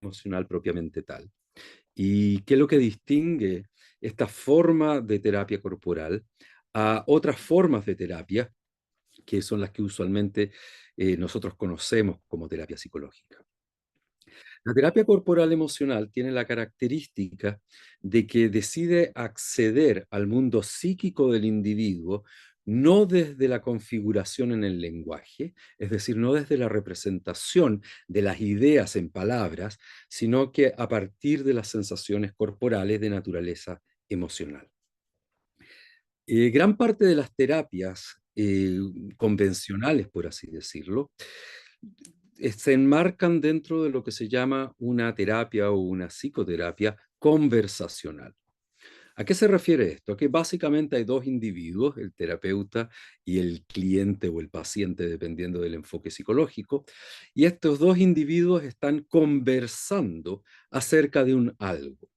emocional propiamente tal. ¿Y qué es lo que distingue esta forma de terapia corporal a otras formas de terapia, que son las que usualmente nosotros conocemos como terapia psicológica? La terapia corporal emocional tiene la característica de que decide acceder al mundo psíquico del individuo no desde la configuración en el lenguaje, es decir, no desde la representación de las ideas en palabras, sino que a partir de las sensaciones corporales de naturaleza emocional. Gran parte de las terapias convencionales, por así decirlo, se enmarcan dentro de lo que se llama una terapia o una psicoterapia conversacional. ¿A qué se refiere esto? A que básicamente hay dos individuos, el terapeuta y el cliente o el paciente, dependiendo del enfoque psicológico, y estos dos individuos están conversando acerca de un algo.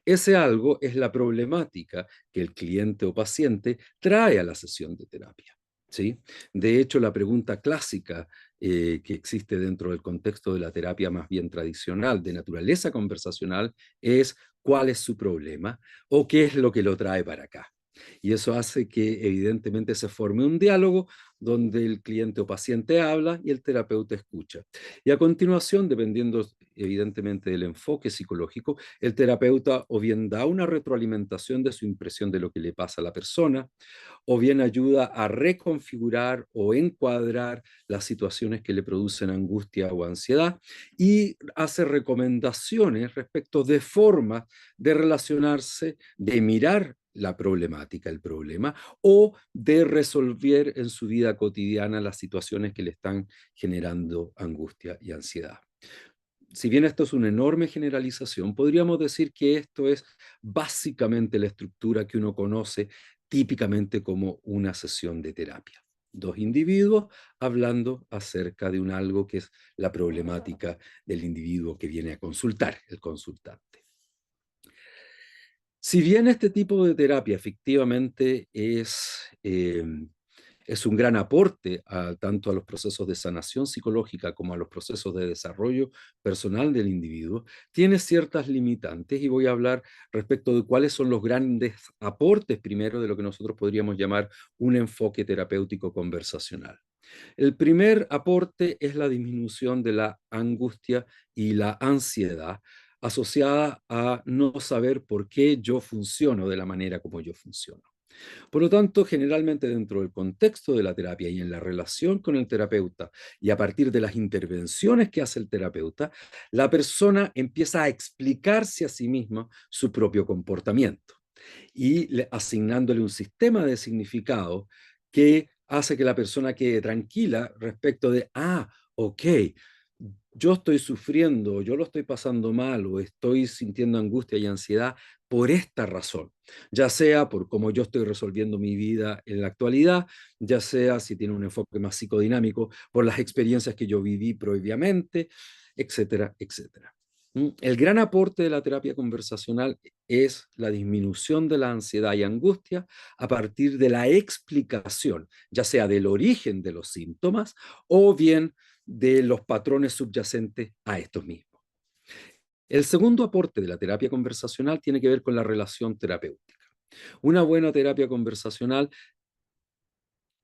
Ese algo es la problemática que el cliente o paciente trae a la sesión de terapia. ¿Sí? De hecho, la pregunta clásica que existe dentro del contexto de la terapia más bien tradicional, de naturaleza conversacional, es ¿cuál es su problema o qué es lo que lo trae para acá? Y eso hace que evidentemente se forme un diálogo donde el cliente o paciente habla y el terapeuta escucha. Y a continuación, dependiendo evidentemente del enfoque psicológico, el terapeuta o bien da una retroalimentación de su impresión de lo que le pasa a la persona, o bien ayuda a reconfigurar o encuadrar las situaciones que le producen angustia o ansiedad y hace recomendaciones respecto de formas de relacionarse, de mirar la problemática, el problema, o de resolver en su vida cotidiana las situaciones que le están generando angustia y ansiedad. Si bien esto es una enorme generalización, podríamos decir que esto es básicamente la estructura que uno conoce típicamente como una sesión de terapia. Dos individuos hablando acerca de un algo que es la problemática del individuo que viene a consultar, el consultante. Si bien este tipo de terapia efectivamente es un gran aporte tanto a los procesos de sanación psicológica como a los procesos de desarrollo personal del individuo, tiene ciertas limitantes y voy a hablar respecto de cuáles son los grandes aportes primero de lo que nosotros podríamos llamar un enfoque terapéutico conversacional. El primer aporte es la disminución de la angustia y la ansiedad asociada a no saber por qué yo funciono de la manera como yo funciono. Por lo tanto, generalmente dentro del contexto de la terapia y en la relación con el terapeuta y a partir de las intervenciones que hace el terapeuta, la persona empieza a explicarse a sí misma su propio comportamiento y asignándole un sistema de significado que hace que la persona quede tranquila respecto de, ok, yo estoy sufriendo, yo lo estoy pasando mal o estoy sintiendo angustia y ansiedad por esta razón, ya sea por cómo yo estoy resolviendo mi vida en la actualidad, ya sea si tiene un enfoque más psicodinámico, por las experiencias que yo viví previamente, etcétera, etcétera. El gran aporte de la terapia conversacional es la disminución de la ansiedad y angustia a partir de la explicación, ya sea del origen de los síntomas o bien de los patrones subyacentes a estos mismos. El segundo aporte de la terapia conversacional tiene que ver con la relación terapéutica. Una buena terapia conversacional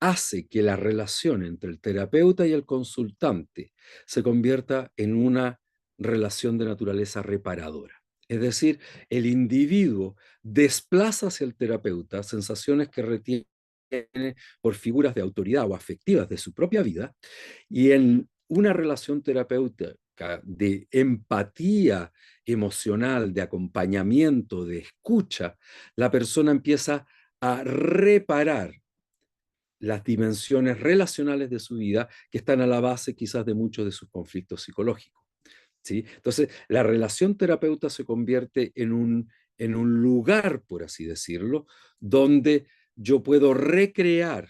hace que la relación entre el terapeuta y el consultante se convierta en una relación de naturaleza reparadora. Es decir, el individuo desplaza hacia el terapeuta sensaciones que retiene por figuras de autoridad o afectivas de su propia vida y en una relación terapéutica de empatía emocional, de acompañamiento, de escucha, la persona empieza a reparar las dimensiones relacionales de su vida que están a la base quizás de muchos de sus conflictos psicológicos. ¿Sí? Entonces, la relación terapeuta se convierte en un lugar, por así decirlo, donde yo puedo recrear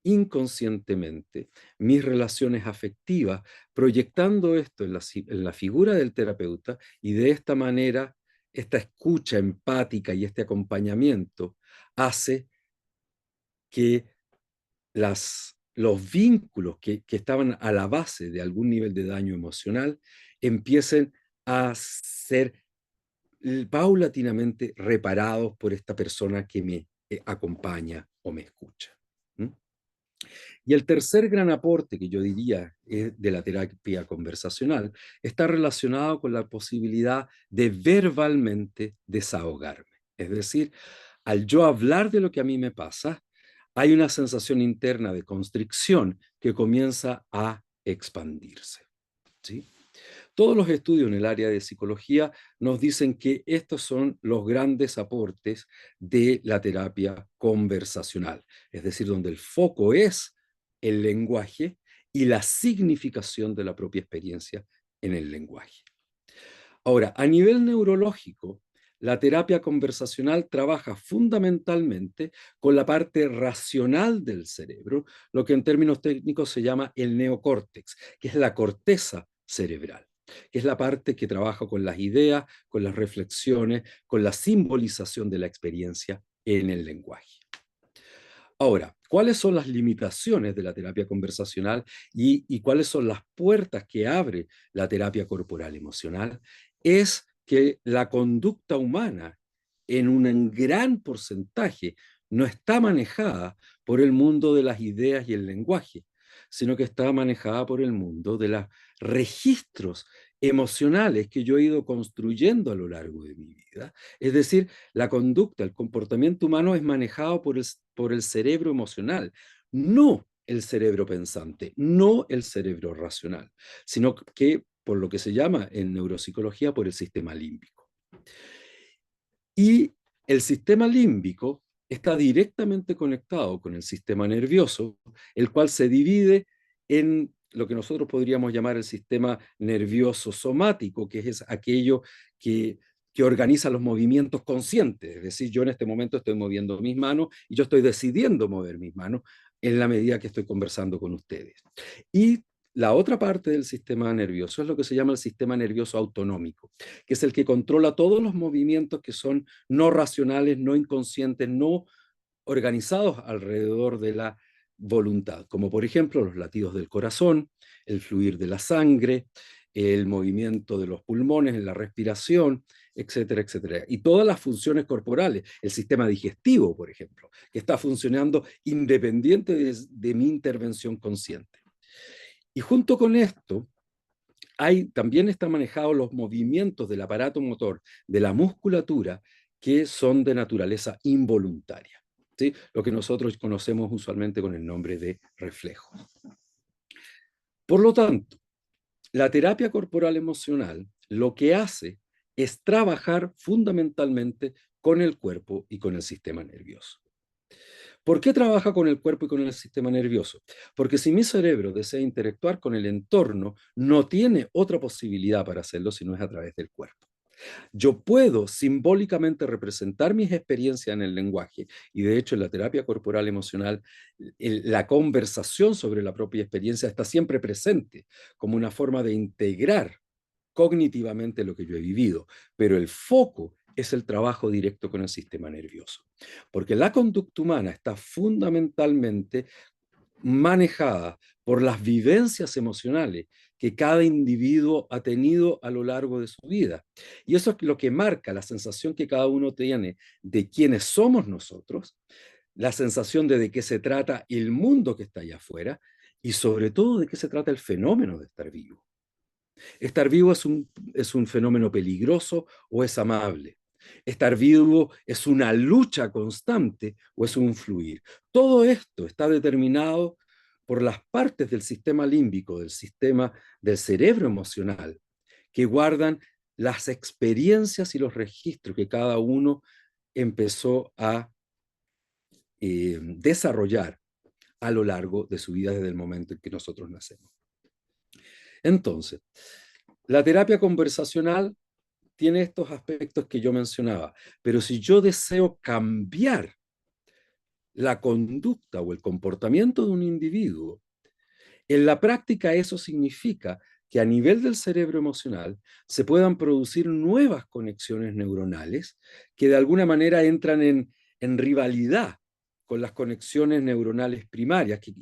inconscientemente mis relaciones afectivas, proyectando esto en la figura del terapeuta y de esta manera, esta escucha empática y este acompañamiento hace que los vínculos que estaban a la base de algún nivel de daño emocional empiecen a ser paulatinamente reparados por esta persona que me acompaña o me escucha. ¿Mm? Y el tercer gran aporte que yo diría de la terapia conversacional está relacionado con la posibilidad de verbalmente desahogarme. Es decir, al yo hablar de lo que a mí me pasa, hay una sensación interna de constricción que comienza a expandirse. ¿Sí? Todos los estudios en el área de psicología nos dicen que estos son los grandes aportes de la terapia conversacional, es decir, donde el foco es el lenguaje y la significación de la propia experiencia en el lenguaje. Ahora, a nivel neurológico, la terapia conversacional trabaja fundamentalmente con la parte racional del cerebro, lo que en términos técnicos se llama el neocórtex, que es la corteza cerebral, que es la parte que trabaja con las ideas, con las reflexiones, con la simbolización de la experiencia en el lenguaje. Ahora, ¿cuáles son las limitaciones de la terapia conversacional y cuáles son las puertas que abre la terapia corporal emocional? Es que la conducta humana en un gran porcentaje no está manejada por el mundo de las ideas y el lenguaje, sino que está manejada por el mundo de los registros emocionales que yo he ido construyendo a lo largo de mi vida. Es decir, la conducta, el comportamiento humano es manejado por el cerebro emocional, no el cerebro pensante, no el cerebro racional, sino que por lo que se llama en neuropsicología por el sistema límbico. Y el sistema límbico está directamente conectado con el sistema nervioso, el cual se divide en lo que nosotros podríamos llamar el sistema nervioso somático, que es aquello que organiza los movimientos conscientes. Es decir, yo en este momento estoy moviendo mis manos y yo estoy decidiendo mover mis manos en la medida que estoy conversando con ustedes. Y la otra parte del sistema nervioso es lo que se llama el sistema nervioso autonómico, que es el que controla todos los movimientos que son no racionales, no inconscientes, no organizados alrededor de la voluntad, como por ejemplo los latidos del corazón, el fluir de la sangre, el movimiento de los pulmones, en la respiración, etcétera, etcétera. Y todas las funciones corporales, el sistema digestivo, por ejemplo, que está funcionando independiente de mi intervención consciente. Y junto con esto, también están manejados los movimientos del aparato motor, de la musculatura, que son de naturaleza involuntaria, ¿sí? Lo que nosotros conocemos usualmente con el nombre de reflejos. Por lo tanto, la terapia corporal emocional lo que hace es trabajar fundamentalmente con el cuerpo y con el sistema nervioso. ¿Por qué trabaja con el cuerpo y con el sistema nervioso? Porque si mi cerebro desea interactuar con el entorno, no tiene otra posibilidad para hacerlo si no es a través del cuerpo. Yo puedo simbólicamente representar mis experiencias en el lenguaje y de hecho en la terapia corporal emocional la conversación sobre la propia experiencia está siempre presente como una forma de integrar cognitivamente lo que yo he vivido, pero el foco es el trabajo directo con el sistema nervioso, porque la conducta humana está fundamentalmente manejada por las vivencias emocionales que cada individuo ha tenido a lo largo de su vida. Y eso es lo que marca la sensación que cada uno tiene de quiénes somos nosotros, la sensación de qué se trata el mundo que está allá afuera y sobre todo de qué se trata el fenómeno de estar vivo. ¿Estar vivo es un fenómeno peligroso o es amable? ¿Estar vivo es una lucha constante o es un fluir? Todo esto está determinado por las partes del sistema límbico, del sistema del cerebro emocional, que guardan las experiencias y los registros que cada uno empezó a desarrollar a lo largo de su vida desde el momento en que nosotros nacemos. Entonces, la terapia conversacional tiene estos aspectos que yo mencionaba, pero si yo deseo cambiar la conducta o el comportamiento de un individuo, en la práctica eso significa que a nivel del cerebro emocional se puedan producir nuevas conexiones neuronales que de alguna manera entran en rivalidad con las conexiones neuronales primarias que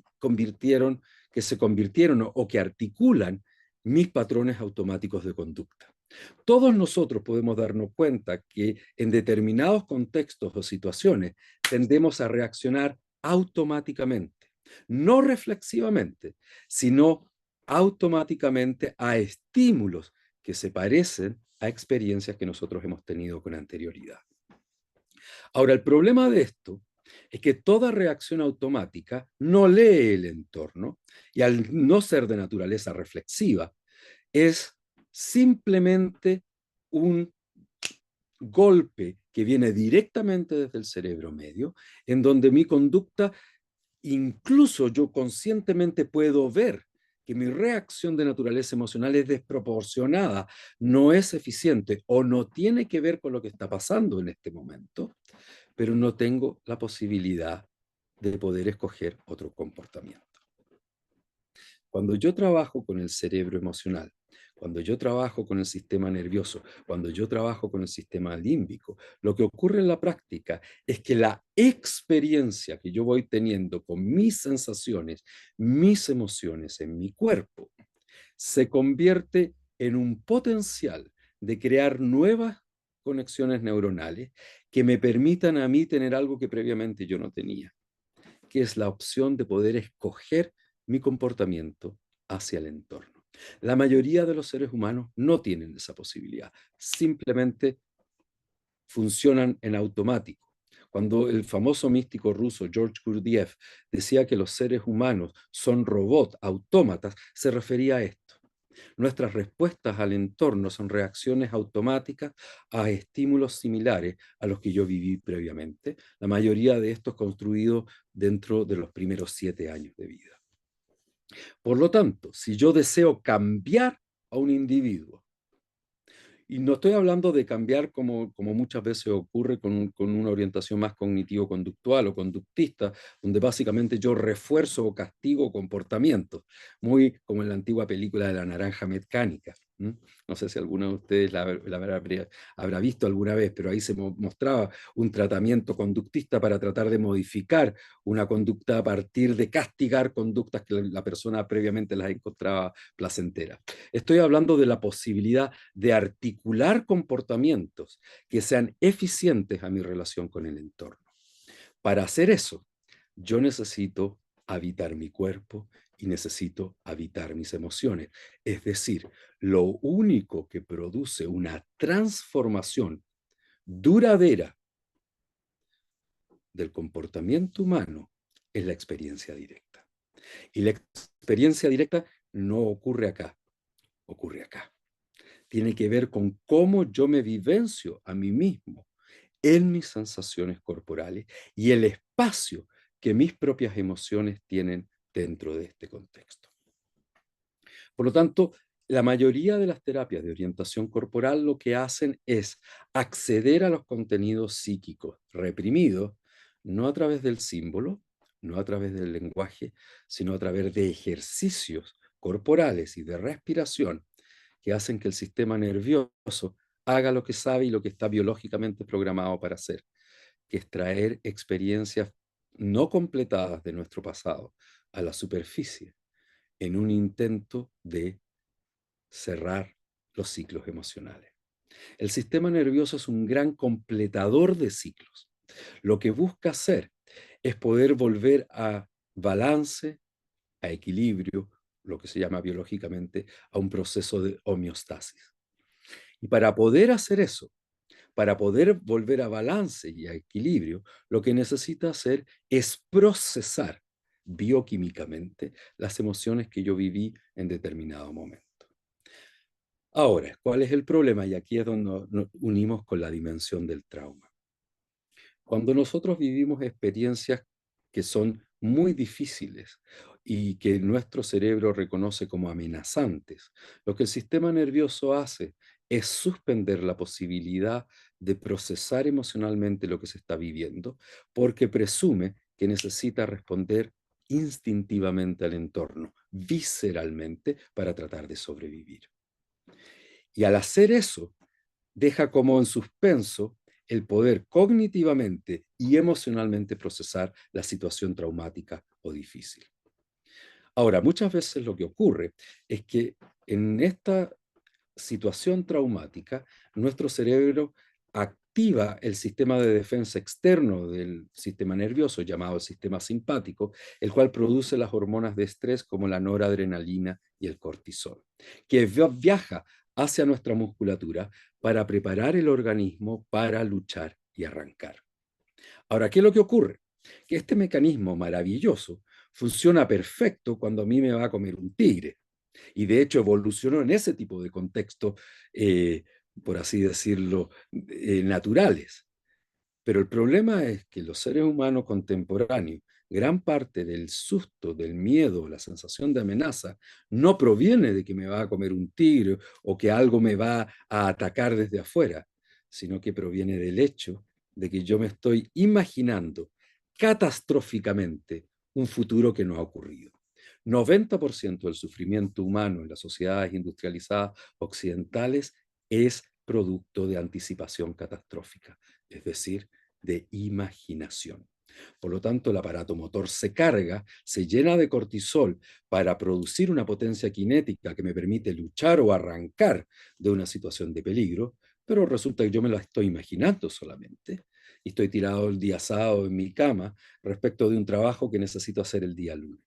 se convirtieron o que articulan mis patrones automáticos de conducta. Todos nosotros podemos darnos cuenta que en determinados contextos o situaciones tendemos a reaccionar automáticamente, no reflexivamente, sino automáticamente a estímulos que se parecen a experiencias que nosotros hemos tenido con anterioridad. Ahora, el problema de esto es que toda reacción automática no lee el entorno y al no ser de naturaleza reflexiva, es simplemente un golpe que viene directamente desde el cerebro medio, en donde mi conducta, incluso yo conscientemente puedo ver que mi reacción de naturaleza emocional es desproporcionada, no es eficiente o no tiene que ver con lo que está pasando en este momento, pero no tengo la posibilidad de poder escoger otro comportamiento. Cuando yo trabajo con el cerebro emocional, cuando yo trabajo con el sistema nervioso, cuando yo trabajo con el sistema límbico, lo que ocurre en la práctica es que la experiencia que yo voy teniendo con mis sensaciones, mis emociones en mi cuerpo, se convierte en un potencial de crear nuevas conexiones neuronales que me permitan a mí tener algo que previamente yo no tenía, que es la opción de poder escoger mi comportamiento hacia el entorno. La mayoría de los seres humanos no tienen esa posibilidad, simplemente funcionan en automático. Cuando el famoso místico ruso George Gurdjieff decía que los seres humanos son robots, autómatas, se refería a esto. Nuestras respuestas al entorno son reacciones automáticas a estímulos similares a los que yo viví previamente, la mayoría de estos construidos dentro de los primeros 7 años de vida. Por lo tanto, si yo deseo cambiar a un individuo, y no estoy hablando de cambiar como muchas veces ocurre con una orientación más cognitivo-conductual o conductista, donde básicamente yo refuerzo o castigo comportamientos, muy como en la antigua película de la naranja mecánica. No sé si alguno de ustedes habrá visto alguna vez, pero ahí se mostraba un tratamiento conductista para tratar de modificar una conducta a partir de castigar conductas que la persona previamente las encontraba placenteras. Estoy hablando de la posibilidad de articular comportamientos que sean eficientes a mi relación con el entorno. Para hacer eso, yo necesito habitar mi cuerpo y necesito habitar mis emociones. Es decir, lo único que produce una transformación duradera del comportamiento humano es la experiencia directa. Y la experiencia directa no ocurre acá, ocurre acá. Tiene que ver con cómo yo me vivencio a mí mismo en mis sensaciones corporales y el espacio que mis propias emociones tienen dentro de este contexto. Por lo tanto, la mayoría de las terapias de orientación corporal lo que hacen es acceder a los contenidos psíquicos reprimidos, no a través del símbolo, no a través del lenguaje, sino a través de ejercicios corporales y de respiración que hacen que el sistema nervioso haga lo que sabe y lo que está biológicamente programado para hacer, que es traer experiencias no completadas de nuestro pasado a la superficie en un intento de cerrar los ciclos emocionales. El sistema nervioso es un gran completador de ciclos. Lo que busca hacer es poder volver a balance, a equilibrio, lo que se llama biológicamente, a un proceso de homeostasis. Y para poder hacer eso, para poder volver a balance y a equilibrio, lo que necesita hacer es procesar bioquímicamente las emociones que yo viví en determinado momento. Ahora, ¿cuál es el problema? Y aquí es donde nos unimos con la dimensión del trauma. Cuando nosotros vivimos experiencias que son muy difíciles y que nuestro cerebro reconoce como amenazantes, lo que el sistema nervioso hace es suspender la posibilidad de procesar emocionalmente lo que se está viviendo, porque presume que necesita responder instintivamente al entorno, visceralmente, para tratar de sobrevivir. Y al hacer eso, deja como en suspenso el poder cognitivamente y emocionalmente procesar la situación traumática o difícil. Ahora, muchas veces lo que ocurre es que En esta situación traumática, nuestro cerebro activa el sistema de defensa externo del sistema nervioso, llamado el sistema simpático, el cual produce las hormonas de estrés como la noradrenalina y el cortisol, que viaja hacia nuestra musculatura para preparar el organismo para luchar y arrancar. Ahora, ¿qué es lo que ocurre? Que este mecanismo maravilloso funciona perfecto cuando a mí me va a comer un tigre. Y de hecho evolucionó en ese tipo de contextos, eh, por así decirlo, naturales. Pero el problema es que los seres humanos contemporáneos, gran parte del susto, del miedo, la sensación de amenaza, no proviene de que me va a comer un tigre o que algo me va a atacar desde afuera, sino que proviene del hecho de que yo me estoy imaginando catastróficamente un futuro que no ha ocurrido. 90% del sufrimiento humano en las sociedades industrializadas occidentales es producto de anticipación catastrófica, es decir, de imaginación. Por lo tanto, el aparato motor se carga, se llena de cortisol para producir una potencia cinética que me permite luchar o arrancar de una situación de peligro, pero resulta que yo me la estoy imaginando solamente y estoy tirado el día sábado en mi cama respecto de un trabajo que necesito hacer el día lunes.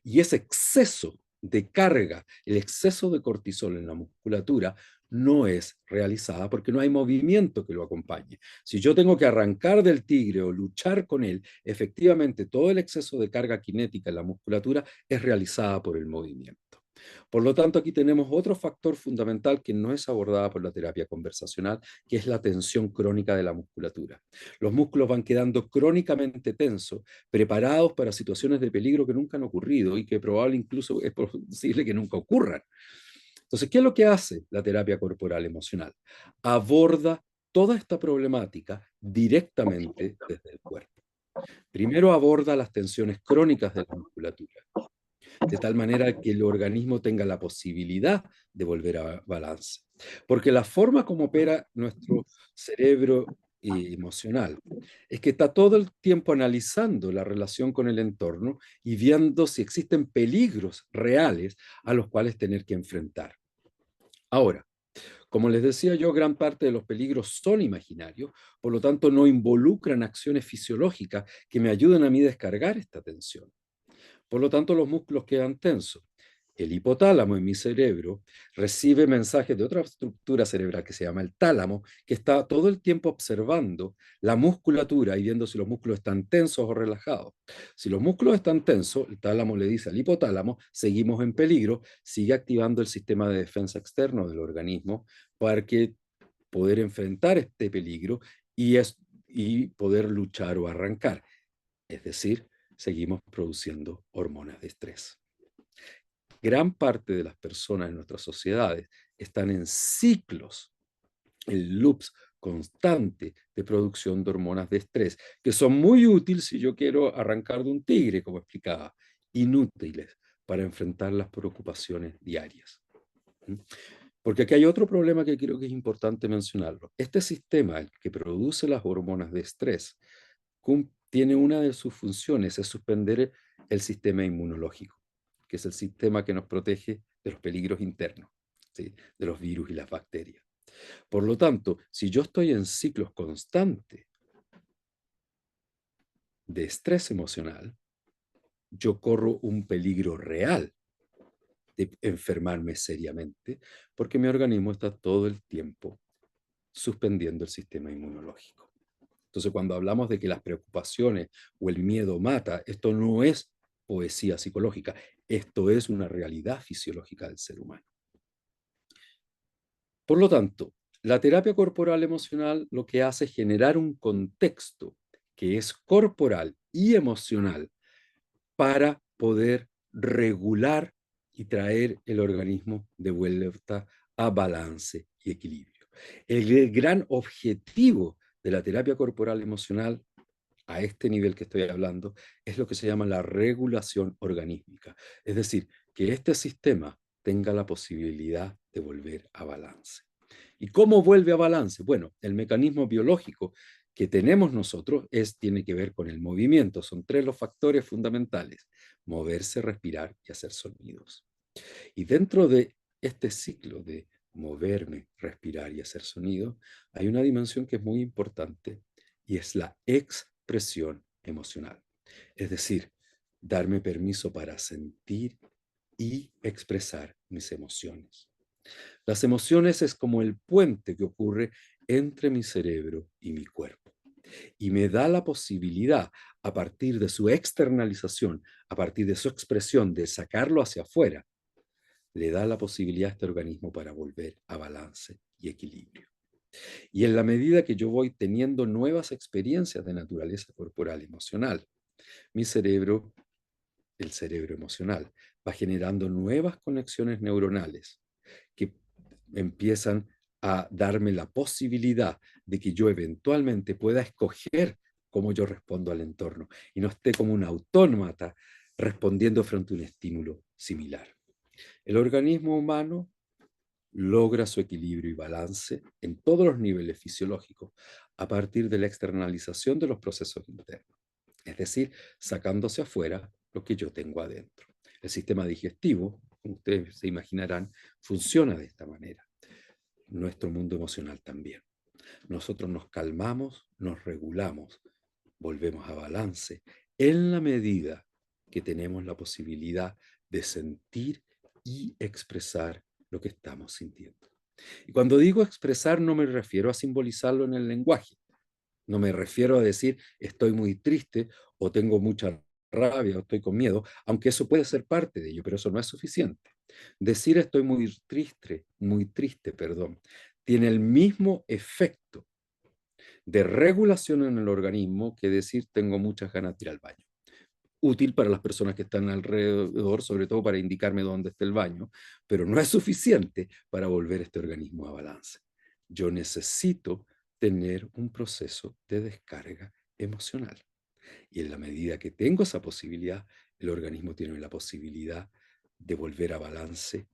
Y ese exceso de carga, el exceso de cortisol en la musculatura, no es realizada porque no hay movimiento que lo acompañe. Si yo tengo que arrancar del tigre o luchar con él, efectivamente todo el exceso de carga cinética en la musculatura es realizada por el movimiento. Por lo tanto, aquí tenemos otro factor fundamental que no es abordada por la terapia conversacional, que es la tensión crónica de la musculatura. Los músculos van quedando crónicamente tensos, preparados para situaciones de peligro que nunca han ocurrido y que probablemente incluso es posible que nunca ocurran. Entonces, ¿qué es lo que hace la terapia corporal emocional? Aborda toda esta problemática directamente desde el cuerpo. Primero aborda las tensiones crónicas de la musculatura, de tal manera que el organismo tenga la posibilidad de volver a balance. Porque la forma como opera nuestro cerebro emocional es que está todo el tiempo analizando la relación con el entorno y viendo si existen peligros reales a los cuales tener que enfrentar. Ahora, como les decía yo, gran parte de los peligros son imaginarios, por lo tanto no involucran acciones fisiológicas que me ayuden a mí a descargar esta tensión. Por lo tanto, los músculos quedan tensos. El hipotálamo en mi cerebro recibe mensajes de otra estructura cerebral que se llama el tálamo, que está todo el tiempo observando la musculatura y viendo si los músculos están tensos o relajados. Si los músculos están tensos, el tálamo le dice al hipotálamo, seguimos en peligro, sigue activando el sistema de defensa externo del organismo para que poder enfrentar este peligro y poder luchar o arrancar. Es decir, seguimos produciendo hormonas de estrés. Gran parte de las personas en nuestras sociedades están en ciclos, en loops constantes de producción de hormonas de estrés, que son muy útiles si yo quiero arrancar de un tigre, como explicaba, inútiles para enfrentar las preocupaciones diarias. Porque aquí hay otro problema que creo que es importante mencionarlo. Este sistema, el que produce las hormonas de estrés, tiene una de sus funciones, es suspender el sistema inmunológico, que es el sistema que nos protege de los peligros internos, ¿sí? De los virus y las bacterias. Por lo tanto, si yo estoy en ciclos constantes de estrés emocional, yo corro un peligro real de enfermarme seriamente, porque mi organismo está todo el tiempo suspendiendo el sistema inmunológico. Entonces, cuando hablamos de que las preocupaciones o el miedo mata, esto no es poesía psicológica, esto es una realidad fisiológica del ser humano. Por lo tanto, la terapia corporal emocional lo que hace es generar un contexto que es corporal y emocional para poder regular y traer el organismo de vuelta a balance y equilibrio. El gran objetivo de la terapia corporal emocional a este nivel que estoy hablando es lo que se llama la regulación organísmica. Es decir, que este sistema tenga la posibilidad de volver a balance. ¿Y cómo vuelve a balance? Bueno, el mecanismo biológico que tenemos nosotros tiene que ver con el movimiento. Son tres los factores fundamentales: moverse, respirar y hacer sonidos. Y dentro de este ciclo de moverme, respirar y hacer sonido, hay una dimensión que es muy importante y es la expresión emocional. Es decir, darme permiso para sentir y expresar mis emociones. Las emociones es como el puente que ocurre entre mi cerebro y mi cuerpo y me da la posibilidad, a partir de su externalización, a partir de su expresión, de sacarlo hacia afuera, le da la posibilidad a este organismo para volver a balance y equilibrio. Y en la medida que yo voy teniendo nuevas experiencias de naturaleza corporal y emocional, mi cerebro, el cerebro emocional, va generando nuevas conexiones neuronales que empiezan a darme la posibilidad de que yo eventualmente pueda escoger cómo yo respondo al entorno y no esté como un autómata respondiendo frente a un estímulo similar. El organismo humano logra su equilibrio y balance en todos los niveles fisiológicos a partir de la externalización de los procesos internos, es decir, sacándose afuera lo que yo tengo adentro. El sistema digestivo, como ustedes se imaginarán, funciona de esta manera. Nuestro mundo emocional también. Nosotros nos calmamos, nos regulamos, volvemos a balance en la medida que tenemos la posibilidad de sentir y expresar lo que estamos sintiendo. Y cuando digo expresar no me refiero a simbolizarlo en el lenguaje, no me refiero a decir estoy muy triste o tengo mucha rabia o estoy con miedo, aunque eso puede ser parte de ello, pero eso no es suficiente. Decir estoy muy triste, perdón, tiene el mismo efecto de regulación en el organismo que decir tengo muchas ganas de ir al baño. Útil para las personas que están alrededor, sobre todo para indicarme dónde está el baño, pero no es suficiente para volver este organismo a balance. Yo necesito tener un proceso de descarga emocional. Y en la medida que tengo esa posibilidad, el organismo tiene la posibilidad de volver a balance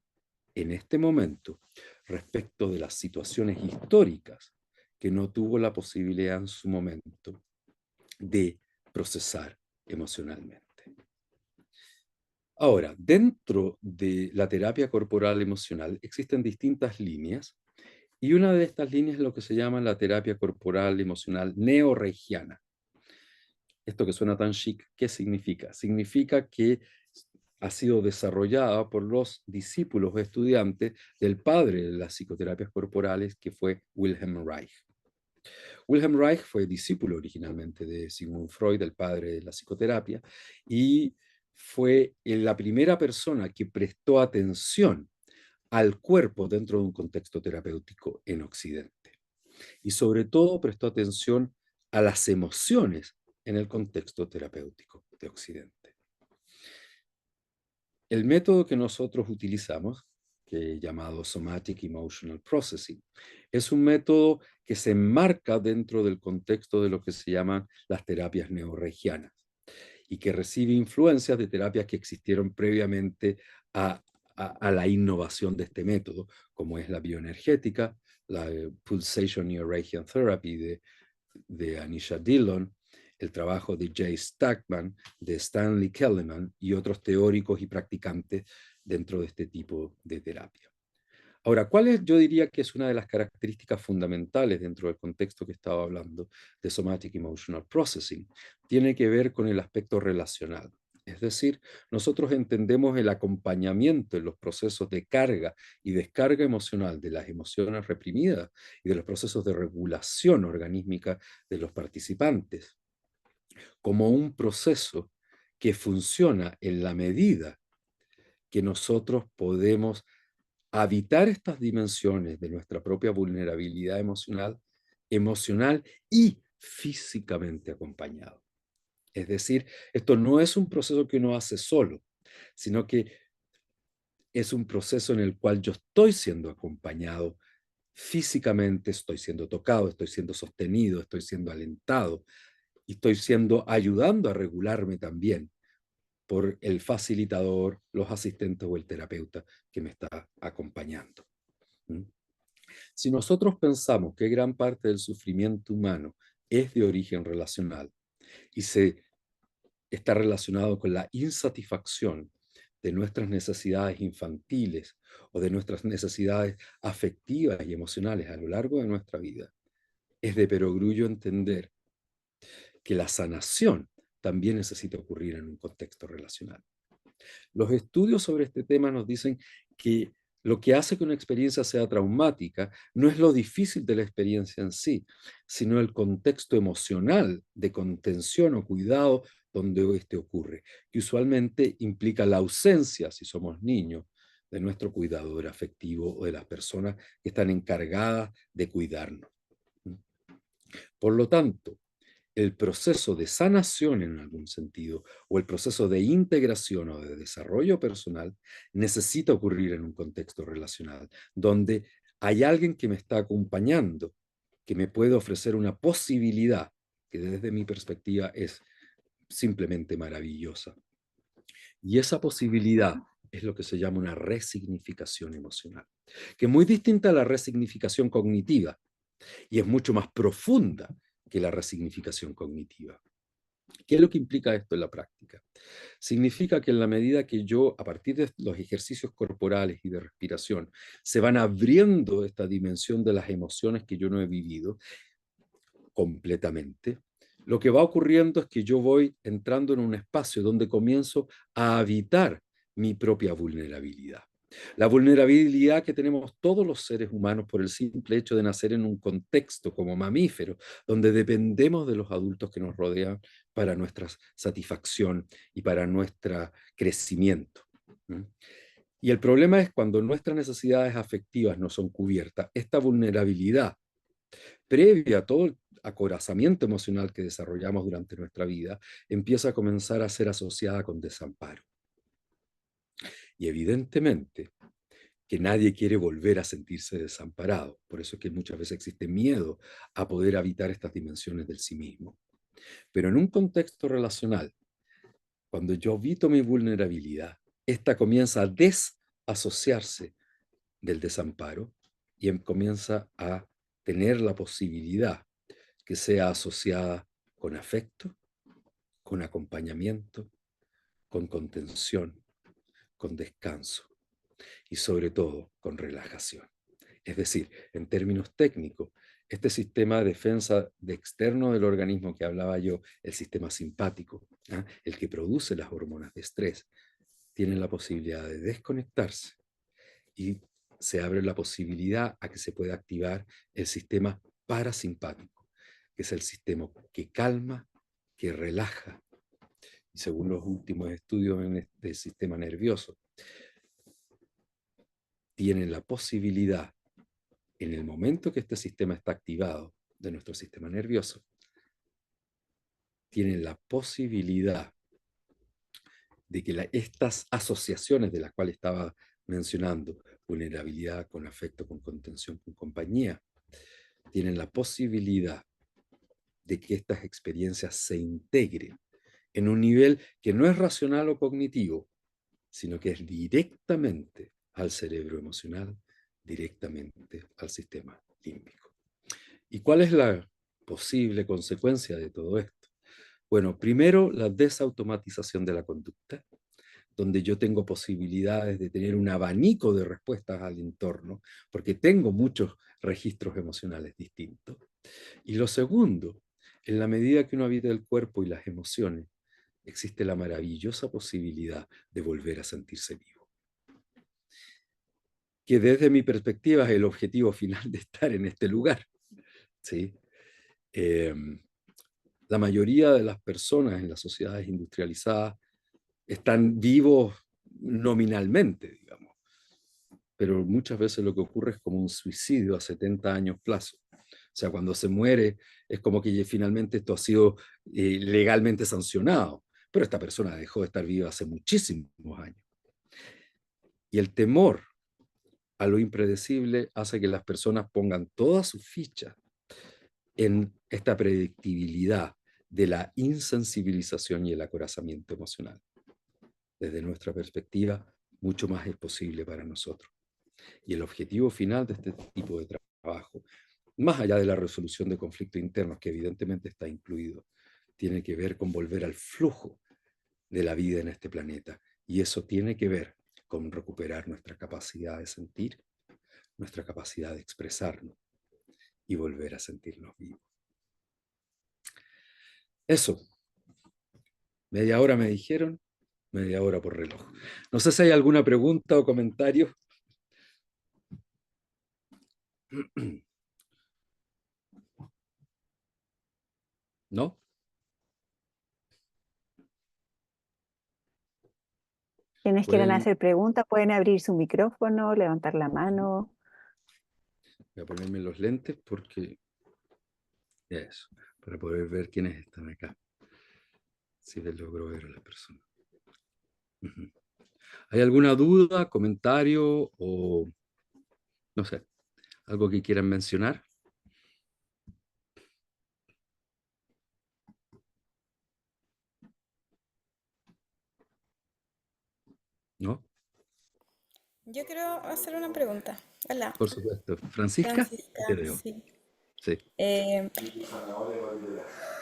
en este momento respecto de las situaciones históricas que no tuvo la posibilidad en su momento de procesar emocionalmente. Ahora, dentro de la terapia corporal emocional existen distintas líneas y una de estas líneas es lo que se llama la terapia corporal emocional neorreichiana. Esto que suena tan chic, ¿qué significa? Significa que ha sido desarrollada por los discípulos o estudiantes del padre de las psicoterapias corporales, que fue Wilhelm Reich. Wilhelm Reich fue discípulo originalmente de Sigmund Freud, el padre de la psicoterapia, y fue la primera persona que prestó atención al cuerpo dentro de un contexto terapéutico en Occidente. Y sobre todo prestó atención a las emociones en el contexto terapéutico de Occidente. El método que nosotros utilizamos, que es llamado Somatic Emotional Processing, es un método que se enmarca dentro del contexto de lo que se llaman las terapias neorreichianas y que recibe influencias de terapias que existieron previamente a la innovación de este método, como es la bioenergética, la Pulsation Neoreichian Therapy de Anisha Dillon, el trabajo de Jay Stackman, de Stanley Kelleman y otros teóricos y practicantes dentro de este tipo de terapia. Ahora, ¿cuál es? Yo diría que es una de las características fundamentales dentro del contexto que estaba hablando de Somatic Emotional Processing. Tiene que ver con el aspecto relacional. Es decir, nosotros entendemos el acompañamiento en los procesos de carga y descarga emocional de las emociones reprimidas y de los procesos de regulación organísmica de los participantes como un proceso que funciona en la medida que nosotros podemos habitar estas dimensiones de nuestra propia vulnerabilidad emocional y físicamente acompañado. Es decir, esto no es un proceso que uno hace solo, sino que es un proceso en el cual yo estoy siendo acompañado físicamente, estoy siendo tocado, estoy siendo sostenido, estoy siendo alentado y estoy siendo ayudando a regularme también por el facilitador, los asistentes o el terapeuta que me está acompañando. ¿Mm? Si nosotros pensamos que gran parte del sufrimiento humano es de origen relacional y se está relacionado con la insatisfacción de nuestras necesidades infantiles o de nuestras necesidades afectivas y emocionales a lo largo de nuestra vida, es de perogrullo entender que la sanación también necesita ocurrir en un contexto relacional. Los estudios sobre este tema nos dicen que lo que hace que una experiencia sea traumática no es lo difícil de la experiencia en sí, sino el contexto emocional de contención o cuidado donde este ocurre, que usualmente implica la ausencia, si somos niños, de nuestro cuidador afectivo o de las personas que están encargadas de cuidarnos. Por lo tanto, el proceso de sanación en algún sentido o el proceso de integración o de desarrollo personal necesita ocurrir en un contexto relacional, donde hay alguien que me está acompañando, que me puede ofrecer una posibilidad que desde mi perspectiva es simplemente maravillosa. Y esa posibilidad es lo que se llama una resignificación emocional, que es muy distinta a la resignificación cognitiva y es mucho más profunda que la resignificación cognitiva. ¿Qué es lo que implica esto en la práctica? Significa que en la medida que yo, a partir de los ejercicios corporales y de respiración, se van abriendo esta dimensión de las emociones que yo no he vivido completamente, lo que va ocurriendo es que yo voy entrando en un espacio donde comienzo a habitar mi propia vulnerabilidad. La vulnerabilidad que tenemos todos los seres humanos por el simple hecho de nacer en un contexto como mamíferos, donde dependemos de los adultos que nos rodean para nuestra satisfacción y para nuestro crecimiento. Y el problema es cuando nuestras necesidades afectivas no son cubiertas, esta vulnerabilidad previa a todo el acorazamiento emocional que desarrollamos durante nuestra vida, empieza a comenzar a ser asociada con desamparo. Y evidentemente que nadie quiere volver a sentirse desamparado. Por eso es que muchas veces existe miedo a poder habitar estas dimensiones del sí mismo. Pero en un contexto relacional, cuando yo habito mi vulnerabilidad, esta comienza a desasociarse del desamparo y comienza a tener la posibilidad que sea asociada con afecto, con acompañamiento, con contención, con descanso y sobre todo con relajación. Es decir, en términos técnicos, este sistema de defensa de externo del organismo que hablaba yo, el sistema simpático, ¿ah?, el que produce las hormonas de estrés, tiene la posibilidad de desconectarse y se abre la posibilidad a que se pueda activar el sistema parasimpático, que es el sistema que calma, que relaja. Y según los últimos estudios en este sistema nervioso, tienen la posibilidad, en el momento que este sistema está activado de nuestro sistema nervioso, tienen la posibilidad de que estas asociaciones de las cuales estaba mencionando, vulnerabilidad con afecto, con contención, con compañía, tienen la posibilidad de que estas experiencias se integren en un nivel que no es racional o cognitivo, sino que es directamente al cerebro emocional, directamente al sistema límbico. ¿Y cuál es la posible consecuencia de todo esto? Bueno, primero, la desautomatización de la conducta, donde yo tengo posibilidades de tener un abanico de respuestas al entorno, porque tengo muchos registros emocionales distintos. Y lo segundo, en la medida que uno habita el cuerpo y las emociones, existe la maravillosa posibilidad de volver a sentirse vivo. Que desde mi perspectiva es el objetivo final de estar en este lugar, ¿sí? Eh, la mayoría de las personas en las sociedades industrializadas están vivos nominalmente, digamos, pero muchas veces lo que ocurre es como un suicidio a 70 años plazo. O sea, cuando se muere es como que finalmente esto ha sido legalmente sancionado, pero esta persona dejó de estar viva hace muchísimos años. Y el temor a lo impredecible hace que las personas pongan toda su ficha en esta predictibilidad de la insensibilización y el acorazamiento emocional. Desde nuestra perspectiva, mucho más es posible para nosotros. Y el objetivo final de este tipo de trabajo, más allá de la resolución de conflictos internos, que evidentemente está incluido, tiene que ver con volver al flujo de la vida en este planeta Y eso tiene que ver con recuperar nuestra capacidad de sentir, nuestra capacidad de expresarnos y volver a sentirnos vivos. Eso, media hora me dijeron, media hora por reloj. No sé si hay alguna pregunta o comentario. ¿No? Quienes quieran Pueden, hacer preguntas pueden abrir su micrófono, levantar la mano. voy a ponerme los lentes porque eso, para poder ver quiénes están acá. Si les logro ver a la persona. Ujú. ¿Hay alguna duda, comentario o no sé, algo que quieran mencionar? ¿No? Yo quiero hacer una pregunta. Hola, Por supuesto. Francisca, te Francisca, veo. sí. Sí. Eh,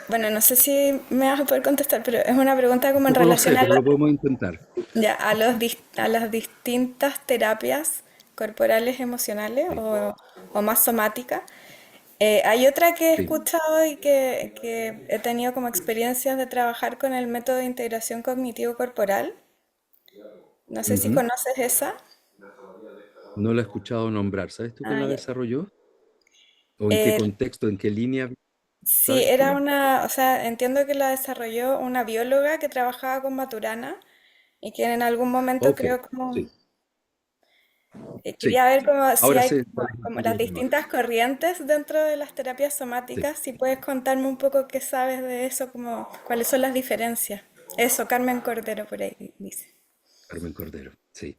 bueno, no sé si me vas a poder contestar, pero es una pregunta como en Tampoco lo relación sé, a, pero lo podemos intentar. ya, a las distintas terapias corporales emocionales Sí, o más somáticas. Hay otra que he sí. escuchado y que he tenido como experiencias de trabajar con el método de integración cognitivo corporal. No sé si Ujú. conoces esa. No la he escuchado nombrar. ¿Sabes tú quién Ah, la ya. desarrolló? ¿O en qué Eh, contexto, en qué línea? Sí, ¿Sabes era tú? una, o sea, entiendo que la desarrolló una bióloga que trabajaba con Maturana y que en algún momento Ok, creo como, sí, sí. quería ver como si Ahora hay sé cuál es el como punto las que trabaja. distintas corrientes dentro de las terapias Sí, somáticas, si puedes contarme un poco qué sabes de eso, como cuáles son las diferencias. Eso, Carmen Cordero por ahí dice. Carmen Cordero, sí.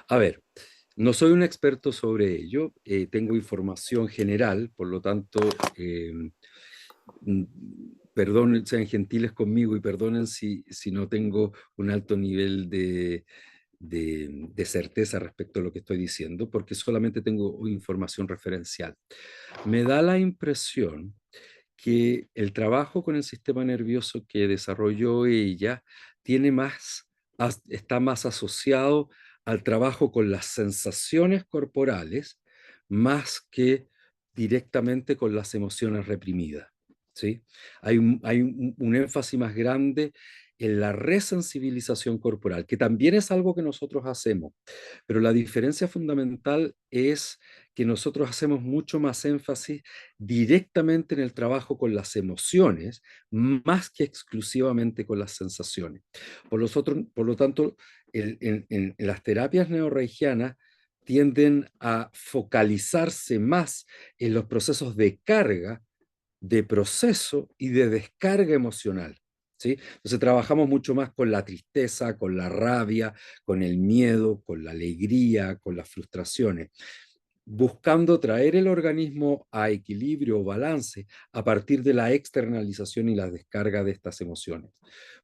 A ver, no soy un experto sobre ello, tengo información general, por lo tanto, mm, perdonen, sean gentiles conmigo y perdonen si no tengo un alto nivel de certeza respecto a lo que estoy diciendo, porque solamente tengo información referencial. Me da la impresión que el trabajo con el sistema nervioso que desarrolló ella tiene más, está más asociado al trabajo con las sensaciones corporales más que directamente con las emociones reprimidas. ¿Sí? Hay un énfasis más grande en la resensibilización corporal, que también es algo que nosotros hacemos, pero la diferencia fundamental es que nosotros hacemos mucho más énfasis directamente en el trabajo con las emociones, más que exclusivamente con las sensaciones. Por lo tanto, en las terapias neorreikianas tienden a focalizarse más en los procesos de carga, de proceso y de descarga emocional. ¿Sí? Entonces trabajamos mucho más con la tristeza, con la rabia, con el miedo, con la alegría, con las frustraciones, buscando traer el organismo a equilibrio o balance a partir de la externalización y la descarga de estas emociones.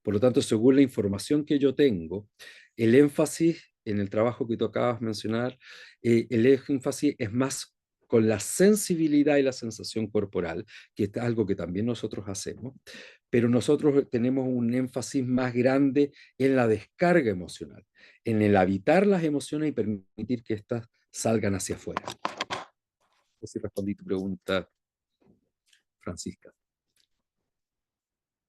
Por lo tanto, según la información que yo tengo, el énfasis en el trabajo que tú acabas de mencionar, el énfasis es más con la sensibilidad y la sensación corporal, que es algo que también nosotros hacemos, pero nosotros tenemos un énfasis más grande en la descarga emocional, en el habitar las emociones y permitir que éstas salgan hacia afuera. No sé si respondí tu pregunta, Francisca.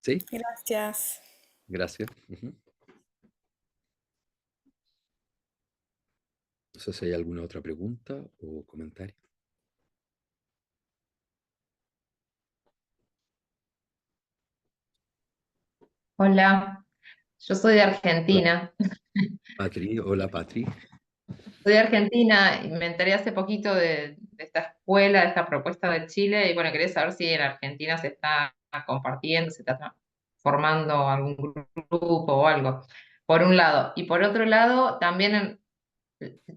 ¿Sí? Gracias. Gracias. No sé si hay alguna otra pregunta o comentario. Hola, yo soy de Hola, Argentina. Patri. Hola, Patri. Soy de Argentina y me enteré hace poquito de esta escuela, de esta propuesta de Chile, y bueno, quería saber si en Argentina se está compartiendo, se está formando algún grupo o algo, por un lado. Y por otro lado, también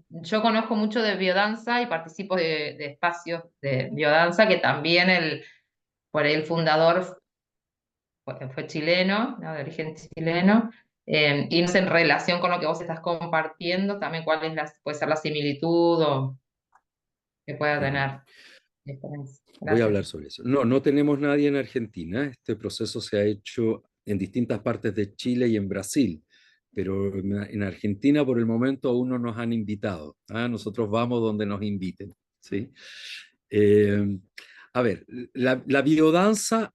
yo conozco mucho de biodanza y participo de espacios de biodanza, que también por ahí el fundador fue chileno, ¿no? De origen chileno, y no sé, en relación con lo que vos estás compartiendo, también cuál es puede ser la similitud o que pueda Ujú. tener diferencia. Voy a Gracias. hablar sobre eso. No, no tenemos nadie en Argentina. Este proceso se ha hecho en distintas partes de Chile y en Brasil, pero en Argentina por el momento aún no nos han invitado. Nosotros vamos donde nos inviten, ¿sí? Eh, a ver, la biodanza,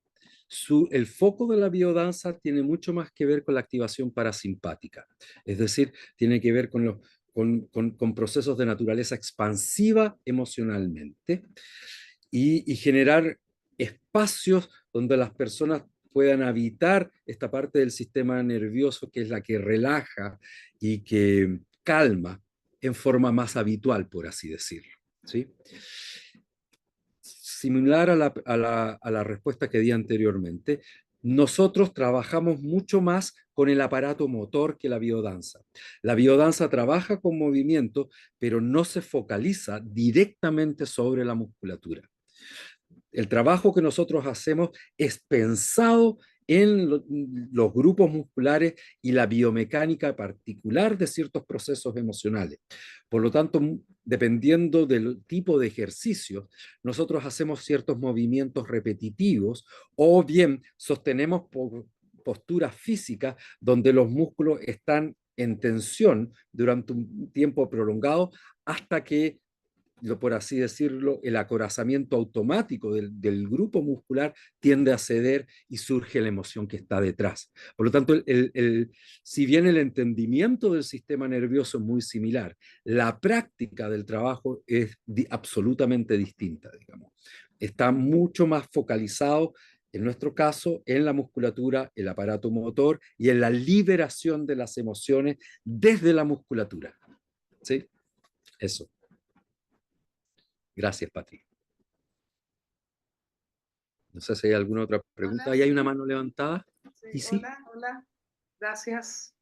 el foco de la biodanza tiene mucho más que ver con la activación parasimpática, es decir, tiene que ver con procesos de naturaleza expansiva emocionalmente y generar espacios donde las personas puedan habitar esta parte del sistema nervioso que es la que relaja y que calma en forma más habitual, por así decirlo, ¿sí? Similar a la respuesta que di anteriormente, nosotros trabajamos mucho más con el aparato motor que la biodanza. La biodanza trabaja con movimiento, pero no se focaliza directamente sobre la musculatura. El trabajo que nosotros hacemos es pensado en los grupos musculares y la biomecánica particular de ciertos procesos emocionales. Por lo tanto, dependiendo del tipo de ejercicio, nosotros hacemos ciertos movimientos repetitivos o bien sostenemos posturas físicas donde los músculos están en tensión durante un tiempo prolongado hasta que, por así decirlo, el acorazamiento automático del grupo muscular tiende a ceder y surge la emoción que está detrás. Por lo tanto, si bien el entendimiento del sistema nervioso es muy similar, la práctica del trabajo es absolutamente distinta, digamos. Está mucho más focalizado, en nuestro caso, en la musculatura, el aparato motor y en la liberación de las emociones desde la musculatura. ¿Sí? Eso. Gracias, Patri. No sé si hay alguna otra pregunta. Hola, Ahí hay sí. una mano levantada. Sí, ¿Y sí? hola, gracias.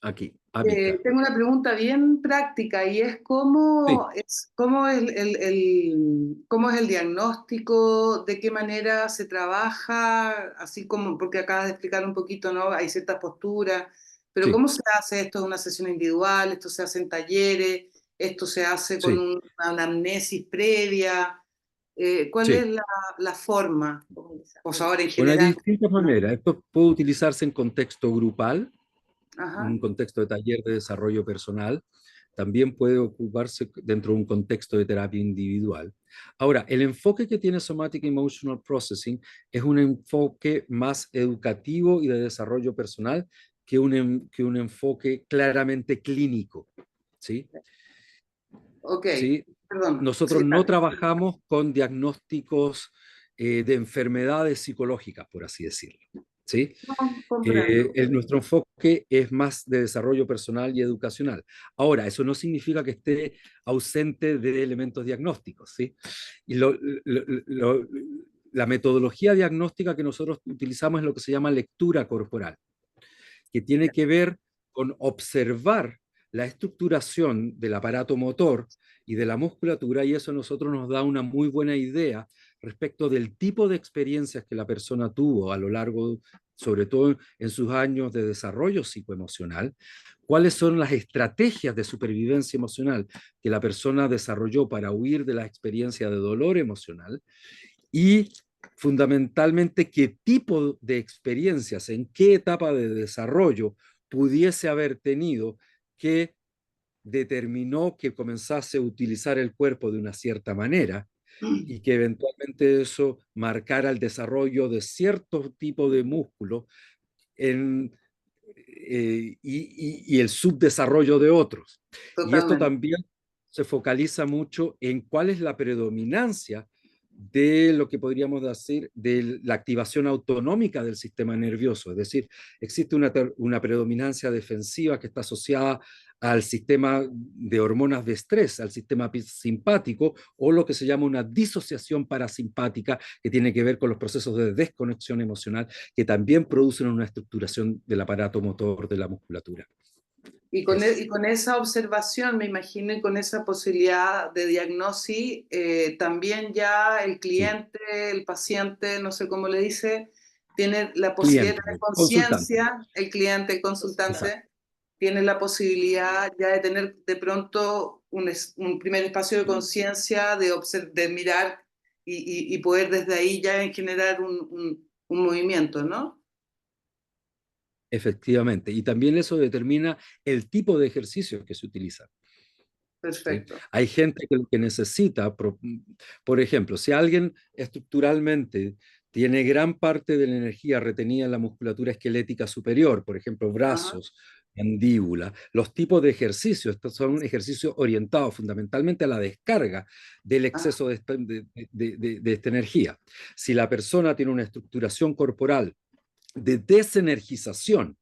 Aquí, Amika. Tengo una pregunta bien práctica y es Sí, cómo es cómo es el diagnóstico, de qué manera se trabaja, así como, porque acabas de explicar un poquito, ¿no? Hay ciertas posturas, pero sí, ¿cómo se hace esto? ¿Es una sesión individual? ¿Esto se hace en talleres? ¿Esto se hace con sí, una anamnesis previa? ¿Cuál es sí. la forma? O sea, ahora en Bueno, hay general. distintas maneras. Esto puede utilizarse en contexto grupal, en Ajá. un contexto de taller de desarrollo personal. También puede ocuparse dentro de un contexto de terapia individual. Ahora, el enfoque que tiene Somatic Emotional Processing es un enfoque más educativo y de desarrollo personal que un enfoque claramente clínico. ¿Sí? Ok, ¿Sí? perdón. Nosotros Sí, no dale. trabajamos con diagnósticos de enfermedades psicológicas, por así decirlo. ¿Sí? No, comprendo. Nuestro enfoque es más de desarrollo personal y educacional. Ahora, eso no significa que esté ausente de elementos diagnósticos, ¿sí? Y la metodología diagnóstica que nosotros utilizamos es lo que se llama lectura corporal, que tiene que ver con observar la estructuración del aparato motor y de la musculatura, y eso a nosotros nos da una muy buena idea respecto del tipo de experiencias que la persona tuvo a lo largo, sobre todo en sus años de desarrollo psicoemocional, cuáles son las estrategias de supervivencia emocional que la persona desarrolló para huir de la experiencia de dolor emocional y fundamentalmente qué tipo de experiencias, en qué etapa de desarrollo pudiese haber tenido que determinó que comenzase a utilizar el cuerpo de una cierta manera y que eventualmente eso marcara el desarrollo de cierto tipo de músculo en, y el subdesarrollo de otros. Y esto Totalmente. también se focaliza mucho en cuál es la predominancia de lo que podríamos decir de la activación autonómica del sistema nervioso. Es decir, existe una predominancia defensiva que está asociada al sistema de hormonas de estrés, al sistema simpático, o lo que se llama una disociación parasimpática, que tiene que ver con los procesos de desconexión emocional, que también producen una estructuración del aparato motor de la musculatura. Y con esa observación, me imagino, y con esa posibilidad de diagnosis, también ya el Sí, cliente, el paciente, no sé cómo le dice, tiene la posibilidad de tener cliente, consultante. conciencia, el cliente, el Exacto. consultante, tiene la posibilidad ya de tener de pronto un primer espacio de conciencia, de mirar y poder desde ahí ya generar un movimiento, ¿no? efectivamente. Y también eso determina el tipo de ejercicios que se utilizan. ¿Sí? Perfecto. Hay gente que lo que necesita, por ejemplo, si alguien estructuralmente tiene gran parte de la energía retenida en la musculatura esquelética superior, por ejemplo, Ajá, brazos, mandíbula, los tipos de ejercicios, estos son ejercicios orientados fundamentalmente a la descarga del ajá, exceso de esta energía. Si la persona tiene una estructuración corporal de desenergización,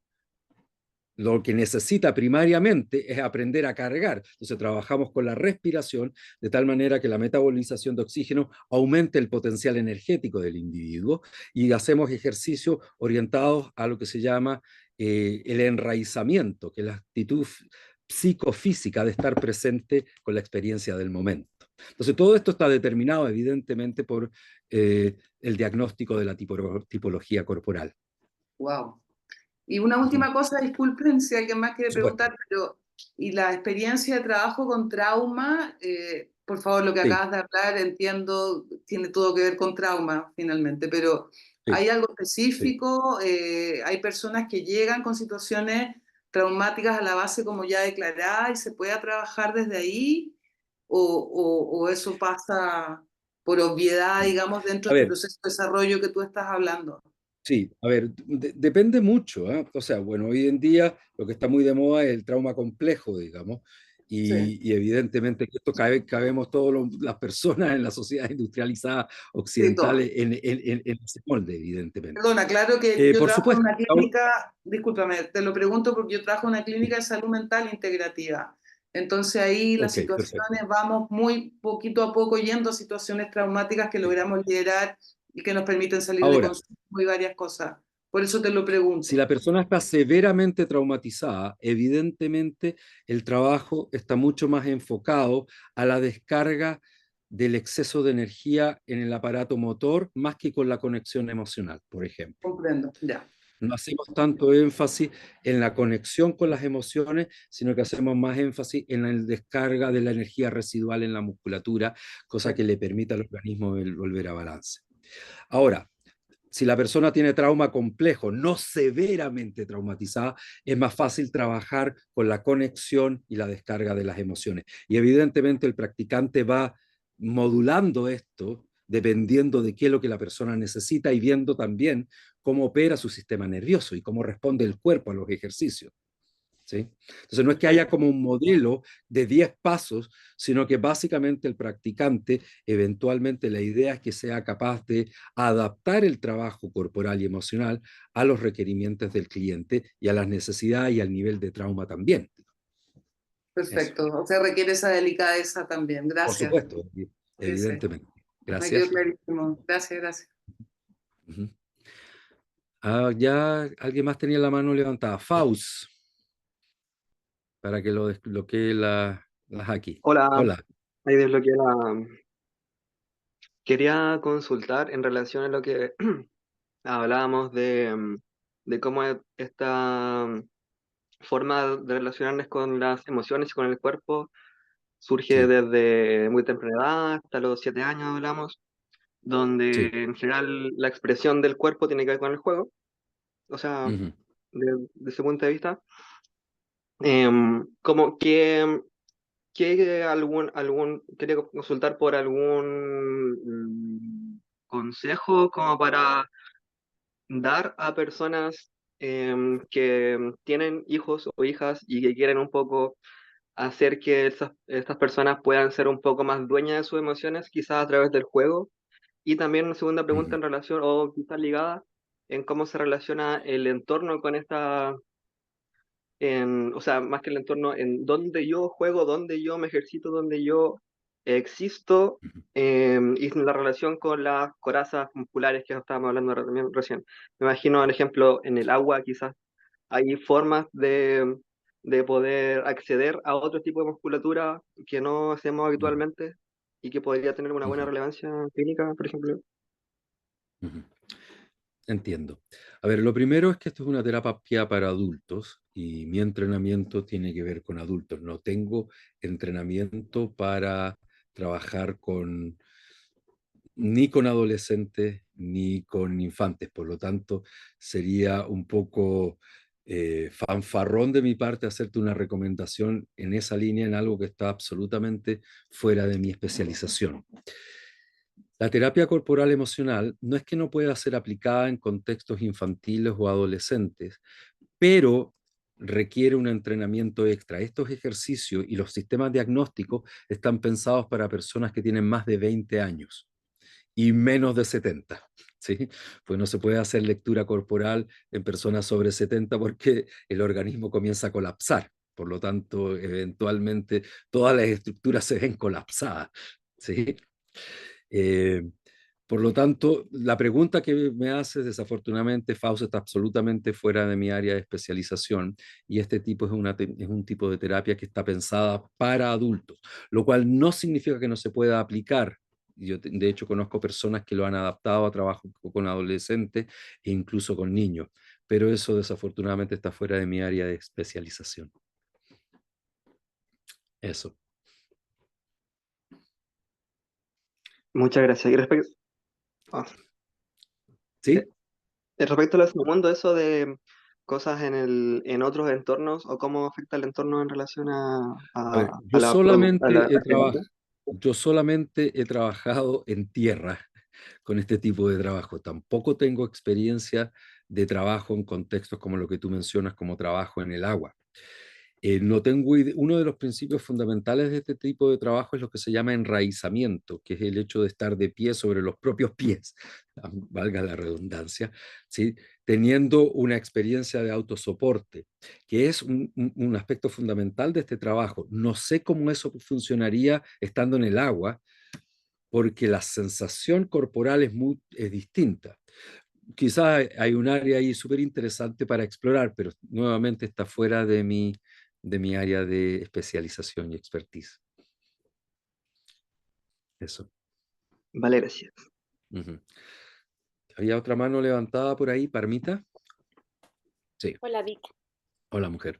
lo que necesita primariamente es aprender a cargar. Entonces trabajamos con la respiración de tal manera que la metabolización de oxígeno aumente el potencial energético del individuo y hacemos ejercicios orientados a lo que se llama el enraizamiento, que es la actitud psicofísica de estar presente con la experiencia del momento. Entonces todo esto está determinado evidentemente por el diagnóstico de la tipología corporal. wow. Y una Uh -huh. última cosa, disculpen si alguien más quiere Por supuesto. preguntar, pero ¿y la experiencia de trabajo con trauma? Por favor, lo que Sí, acabas de hablar, entiendo, tiene todo que ver con trauma finalmente, pero sí, ¿hay algo sí. específico? ¿Hay personas que llegan con situaciones traumáticas a la base como ya declarada y se pueda trabajar desde ahí? ¿O eso pasa por obviedad, digamos, dentro A de este ver, proceso de desarrollo que tú estás hablando? sí, a ver, depende mucho, ¿eh? O sea, bueno, hoy en día lo que está muy de moda es el trauma complejo, digamos, Sí. y evidentemente que esto cabemos todas las personas en la sociedad industrializada Sí, todo. occidental en ese molde, evidentemente. Perdona, claro que yo Por trabajo en supuesto, una clínica, discúlpame, te lo pregunto porque yo trabajo en una clínica de salud mental integrativa. Entonces ahí las ok, perfecto. situaciones vamos muy poquito a poco yendo a situaciones traumáticas que Sí. logramos liderar y que nos permiten salir de Ahora, consumo y varias cosas. Por eso te lo si pregunto. la persona está severamente traumatizada, evidentemente el trabajo está mucho más enfocado a la descarga del exceso de energía en el aparato motor más que con la conexión emocional, por ejemplo. Comprendo, ya. No hacemos tanto énfasis en la conexión con las emociones, sino que hacemos más énfasis en la descarga de la energía residual en la musculatura, cosa que le permita al organismo volver a balance. Ahora, si la persona tiene trauma complejo, no severamente traumatizada, es más fácil trabajar con la conexión y la descarga de las emociones. Y evidentemente el practicante va modulando esto dependiendo de qué es lo que la persona necesita y viendo también cómo opera su sistema nervioso y cómo responde el cuerpo a los ejercicios. ¿Sí? Entonces no es que haya como un modelo de 10 pasos, sino que básicamente el practicante, eventualmente la idea es que sea capaz de adaptar el trabajo corporal y emocional a los requerimientos del cliente y a las necesidades y al nivel de trauma también. Eso. Perfecto. O sea, requiere esa delicadeza también. Por Gracias. supuesto, Sí, sí. evidentemente. Me quedó Gracias. clarísimo. Gracias, gracias. Uh-huh. Ya alguien más tenía la mano levantada. Faust, para que lo desbloquee la Haki. Hola, Hola. ahí desbloqueé la... Quería consultar en relación a lo que hablábamos de cómo esta forma de relacionarnos con las emociones y con el cuerpo surge Sí, desde muy temprana edad, hasta los 7 años hablamos, donde sí. en general la expresión del cuerpo tiene que ver con el juego, o sea, Uh-huh. de ese punto de vista. Como que quería consultar por algún consejo como para dar a personas que tienen hijos o hijas y que quieren un poco hacer que estas personas puedan ser un poco más dueñas de sus emociones, quizás a través del juego. Y también una segunda pregunta Uh-huh. en relación, o quizás ligada, en cómo se relaciona el entorno con o sea, más que el entorno, en dónde yo juego, dónde yo me ejercito, dónde yo existo, y la relación con las corazas musculares que estábamos hablando también recién. Me imagino, por ejemplo, en el agua quizás hay formas de poder acceder a otro tipo de musculatura que no hacemos Uh-huh. habitualmente y que podría tener una buena Uh-huh. relevancia clínica, por ejemplo. Uh-huh. Entiendo. A ver, lo primero es que esto es una terapia para adultos y mi entrenamiento tiene que ver con adultos. No tengo entrenamiento para trabajar ni con adolescentes ni con infantes. Por lo tanto, sería un poco fanfarrón de mi parte hacerte una recomendación en esa línea, en algo que está absolutamente fuera de mi especialización. La terapia corporal emocional no es que no pueda ser aplicada en contextos infantiles o adolescentes, pero requiere un entrenamiento extra. Estos ejercicios y los sistemas diagnósticos están pensados para personas que tienen más de 20 años y menos de 70, ¿sí? Pues no se puede hacer lectura corporal en personas sobre 70 porque el organismo comienza a colapsar. Por lo tanto, eventualmente todas las estructuras se ven colapsadas, ¿sí? Eh, por lo tanto, la pregunta que me haces, desafortunadamente, Fausto, está absolutamente fuera de mi área de especialización y este tipo es un tipo de terapia que está pensada para adultos, lo cual no significa que no se pueda aplicar. Yo, de hecho, conozco personas que lo han adaptado a trabajo con adolescentes e incluso con niños, pero eso desafortunadamente está fuera de mi área de especialización. Eso. Muchas gracias. Y ¿Sí? respecto al segundo, eso de cosas en otros entornos o cómo afecta el entorno en relación A ver, a a la actividad. yo solamente he trabajado en tierra con este tipo de trabajo. Tampoco tengo experiencia de trabajo en contextos como lo que tú mencionas, como trabajo en el agua. No tengo uno de los principios fundamentales de este tipo de trabajo es lo que se llama enraizamiento, que es el hecho de estar de pie sobre los propios pies, valga la redundancia, ¿sí? Teniendo una experiencia de autosoporte, que es un aspecto fundamental de este trabajo. No sé cómo eso funcionaría estando en el agua, porque la sensación corporal es distinta. Quizás hay un área ahí súper interesante para explorar, pero nuevamente está fuera de mi área de especialización y expertise. Eso. Vale, gracias. Ujú. ¿Había otra mano levantada por ahí, Parmita? Sí. Hola Vic, Hola, mujer.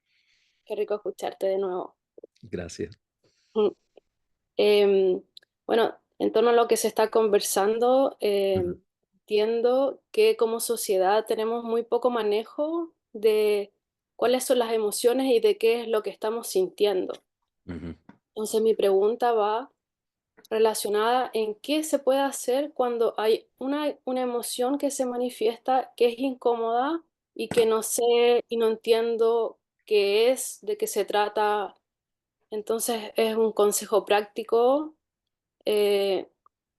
qué rico escucharte de nuevo. Gracias. Mm. Em, bueno, en torno a lo que se está conversando, Ujú, entiendo que como sociedad tenemos muy poco manejo de cuáles son las emociones y de qué es lo que estamos sintiendo. ujú, Entonces mi pregunta va relacionada en qué se puede hacer cuando hay una emoción que se manifiesta que es incómoda y que no sé y no entiendo qué es, de qué se trata. Entonces es un consejo práctico eh,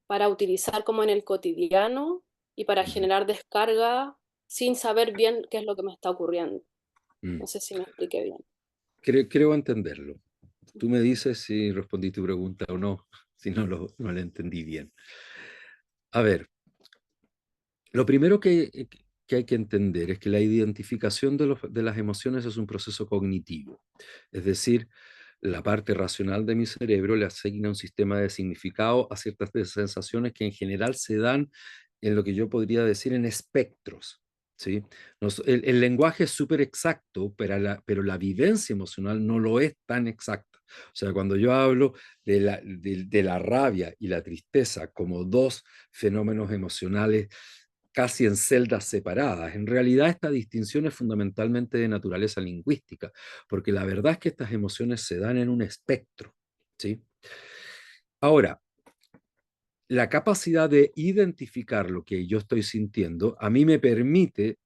para utilizar como en el cotidiano y para ujú, generar descarga sin saber bien qué es lo que me está ocurriendo. mm. No sé si me expliqué bien. Creo entenderlo. Tú me dices si respondí tu pregunta o no, si no la entendí bien. A ver, lo primero que hay que entender es que la identificación de las emociones es un proceso cognitivo. Es decir, la parte racional de mi cerebro le asigna un sistema de significado a ciertas sensaciones que en general se dan en lo que yo podría decir en espectros. ¿Sí? El lenguaje es súper exacto, pero la vivencia emocional no lo es tan exacta. O sea, cuando yo hablo de la rabia y la tristeza como dos fenómenos emocionales casi en celdas separadas. En realidad esta distinción es fundamentalmente de naturaleza lingüística, porque la verdad es que estas emociones se dan en un espectro, ¿sí? Ahora, la capacidad de identificar lo que yo estoy sintiendo a mí me permite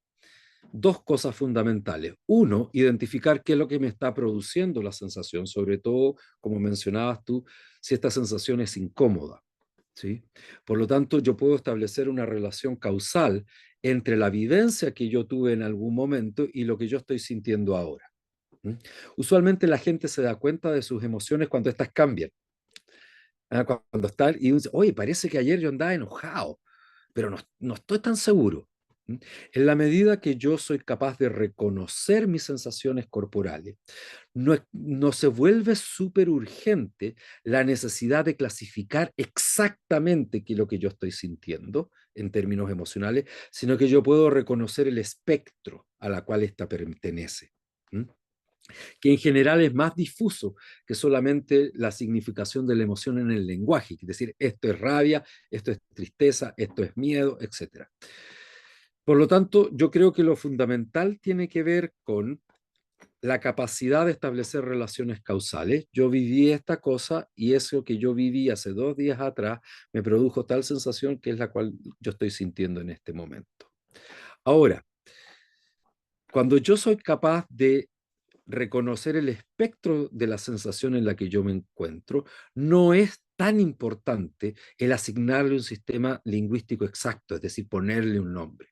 dos cosas fundamentales. Uno, identificar qué es lo que me está produciendo la sensación, sobre todo, como mencionabas tú, si esta sensación es incómoda. ¿Sí? Por lo tanto, yo puedo establecer una relación causal entre la vivencia que yo tuve en algún momento y lo que yo estoy sintiendo ahora. ¿Mm? Usualmente la gente se da cuenta de sus emociones cuando estas cambian. Cuando están y dice, oye, parece que ayer yo andaba enojado, pero no estoy tan seguro. ¿Mm? En la medida que yo soy capaz de reconocer mis sensaciones corporales, no se vuelve súper urgente la necesidad de clasificar exactamente qué es lo que yo estoy sintiendo en términos emocionales, sino que yo puedo reconocer el espectro a la cual ésta pertenece, ¿m? Que en general es más difuso que solamente la significación de la emoción en el lenguaje, es decir, esto es rabia, esto es tristeza, esto es miedo, etc. Por lo tanto, yo creo que lo fundamental tiene que ver con la capacidad de establecer relaciones causales. Yo viví esta cosa y eso que yo viví hace 2 días atrás me produjo tal sensación que es la cual yo estoy sintiendo en este momento. Ahora, cuando yo soy capaz de reconocer el espectro de la sensación en la que yo me encuentro, no es tan importante el asignarle un sistema lingüístico exacto, es decir, ponerle un nombre.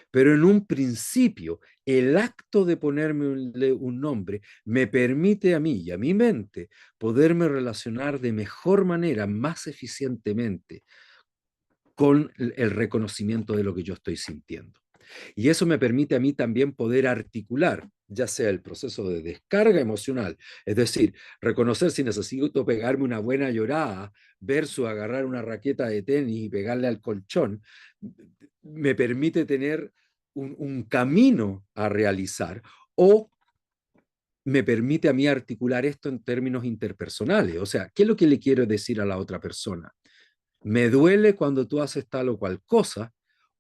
Pero en un principio, el acto de ponerme un nombre me permite a mí y a mi mente poderme relacionar de mejor manera, más eficientemente, con el reconocimiento de lo que yo estoy sintiendo. Y eso me permite a mí también poder articular, ya sea el proceso de descarga emocional, es decir, reconocer si necesito pegarme una buena llorada versus agarrar una raqueta de tenis y pegarle al colchón, me permite tener un camino a realizar, o me permite a mí articular esto en términos interpersonales. O sea, ¿qué es lo que le quiero decir a la otra persona? Me duele cuando tú haces tal o cual cosa,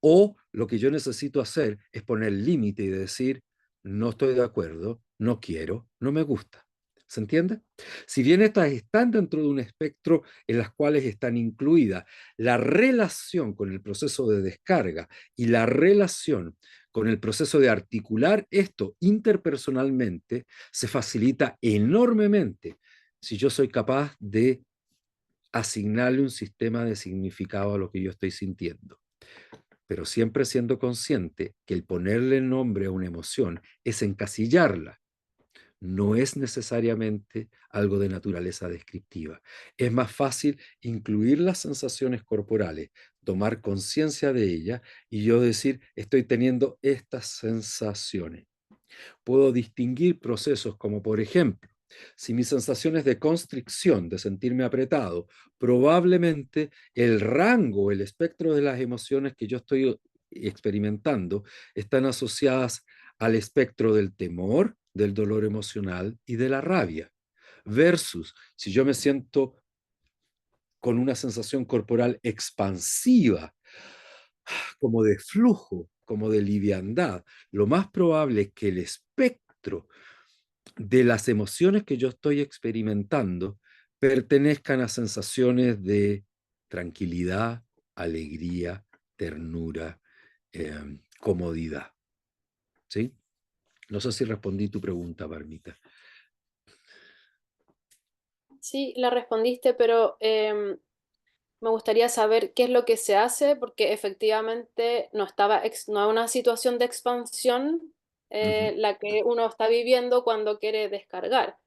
o lo que yo necesito hacer es poner límite y decir, no estoy de acuerdo, no quiero, no me gusta. ¿Se entiende? Si bien estas están dentro de un espectro en las cuales están incluidas la relación con el proceso de descarga y la relación con el proceso de articular esto interpersonalmente, se facilita enormemente si yo soy capaz de asignarle un sistema de significado a lo que yo estoy sintiendo, pero siempre siendo consciente que el ponerle nombre a una emoción es encasillarla, no es necesariamente algo de naturaleza descriptiva. Es más fácil incluir las sensaciones corporales, tomar conciencia de ellas y yo decir, estoy teniendo estas sensaciones. Puedo distinguir procesos como, por ejemplo, si mi sensación es de constricción, de sentirme apretado, probablemente el rango, el espectro de las emociones que yo estoy experimentando están asociadas al espectro del temor, del dolor emocional y de la rabia. Versus, si yo me siento con una sensación corporal expansiva, como de flujo, como de liviandad, lo más probable es que el espectro de las emociones que yo estoy experimentando pertenezcan a sensaciones de tranquilidad, alegría, ternura, comodidad. ¿Sí? No sé si respondí tu pregunta, Barmita. Sí, la respondiste, pero me gustaría saber qué es lo que se hace, porque efectivamente no no es una situación de expansión la que uno está viviendo cuando quiere descargar.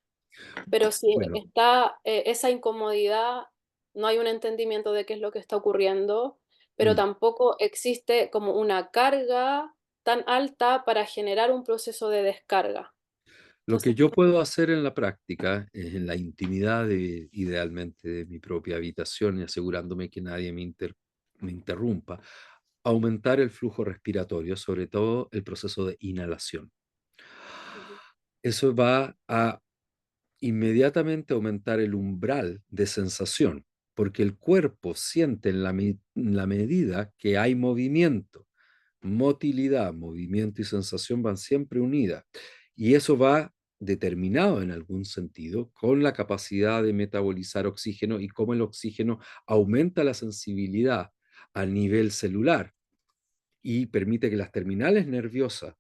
Pero si Bueno, está esa incomodidad, no hay un entendimiento de qué es lo que está ocurriendo, pero tampoco existe como una carga tan alta para generar un proceso de descarga. lo que Entonces, yo puedo hacer en la práctica, es en la intimidad idealmente de mi propia habitación y asegurándome que nadie me interrumpa, aumentar el flujo respiratorio, sobre todo el proceso de inhalación. ujú, Eso va a inmediatamente aumentar el umbral de sensación, porque el cuerpo siente en la medida que hay movimiento. Motilidad, movimiento y sensación van siempre unidas. Y eso va determinado en algún sentido con la capacidad de metabolizar oxígeno y cómo el oxígeno aumenta la sensibilidad a nivel celular y permite que las terminales nerviosas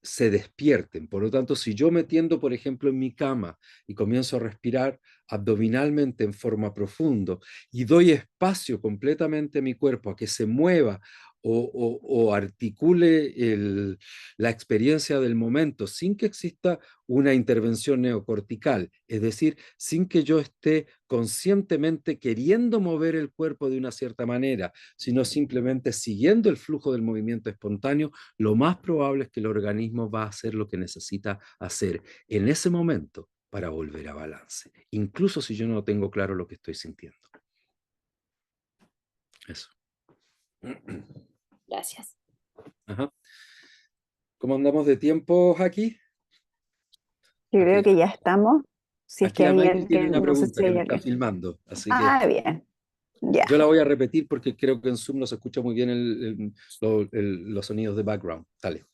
se despierten. Por lo tanto, si yo me tiendo, por ejemplo, en mi cama y comienzo a respirar abdominalmente en forma profunda y doy espacio completamente a mi cuerpo a que se mueva o articule la experiencia del momento sin que exista una intervención neocortical, es decir, sin que yo esté conscientemente queriendo mover el cuerpo de una cierta manera, sino simplemente siguiendo el flujo del movimiento espontáneo, lo más probable es que el organismo va a hacer lo que necesita hacer en ese momento para volver a balance, incluso si yo no tengo claro lo que estoy sintiendo. Eso. gracias. Ajá. ¿Cómo andamos de tiempo aquí? Yo creo Aquí, que ya estamos. Si es aquí que la hay Maggie tiene alguien, una no sé pregunta si que hay me está alguien. filmando, así que Ah, bien. Ya. Yo la voy a repetir porque creo que en Zoom no se escucha muy bien los sonidos de background. Dale.